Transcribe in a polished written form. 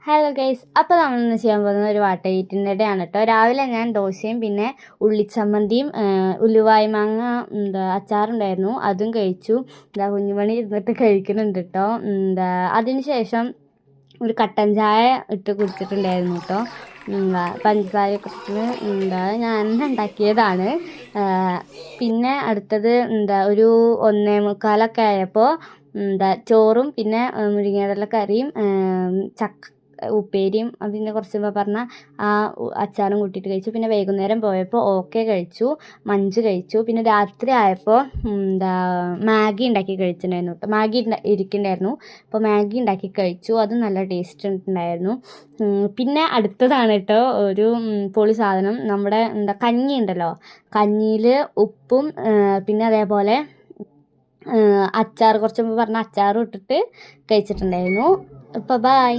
Hello guys, അപ്പോൾ നമ്മളിന്ന് ചെയ്യാൻ പോകുന്നത് ഒരു വാട്ട ഈറ്റിൻ്റെ ആണ് കേട്ടോ. രാവിലെ ഞാൻ ദോശയും പിന്നെ ഉള്ളിച്ചമ്മന്തിയും ഉലുവായ്മാങ്ങ അച്ചാറുണ്ടായിരുന്നു, അതും കഴിച്ചു. കുഞ്ഞുമണി ഇരുന്നിട്ട് കഴിക്കുന്നുണ്ട് കേട്ടോ. അതിന് ശേഷം ഒരു കട്ടൻ ചായ ഇട്ട് കുടിച്ചിട്ടുണ്ടായിരുന്നു കേട്ടോ. പഞ്ചസാരയൊക്കെ ഇട്ടിട്ട് ഞാൻ ഉണ്ടാക്കിയതാണ്. പിന്നെ അടുത്തത് ഒരു 1:45 ആയപ്പോൾ ചോറും പിന്നെ മുരിങ്ങയില കറിയും ഉപ്പേരിയും അതിൻ്റെ കുറച്ച് പറഞ്ഞാൽ ആ അച്ചാറും കൂട്ടിയിട്ട് കഴിച്ചു. പിന്നെ വൈകുന്നേരം പോയപ്പോൾ കഴിച്ചു, മഞ്ച് കഴിച്ചു. പിന്നെ രാത്രി ആയപ്പോൾ മാഗി ഉണ്ടാക്കി കഴിച്ചിട്ടുണ്ടായിരുന്നു കേട്ടോ. മാഗി ഇരിക്കുന്നുണ്ടായിരുന്നു, അപ്പോൾ മാഗി ഉണ്ടാക്കി കഴിച്ചു. അതും നല്ല ടേസ്റ്റ് ഉണ്ടായിരുന്നു. പിന്നെ അടുത്തതാണ് കേട്ടോ ഒരു പൊളി സാധനം. നമ്മുടെ കഞ്ഞി ഉണ്ടല്ലോ, കഞ്ഞിയിൽ ഉപ്പും പിന്നെ അതേപോലെ അച്ചാർ കുറച്ച് പറഞ്ഞ അച്ചാറും ഇട്ടിട്ട് കഴിച്ചിട്ടുണ്ടായിരുന്നു. അപ്പോൾ ബൈ.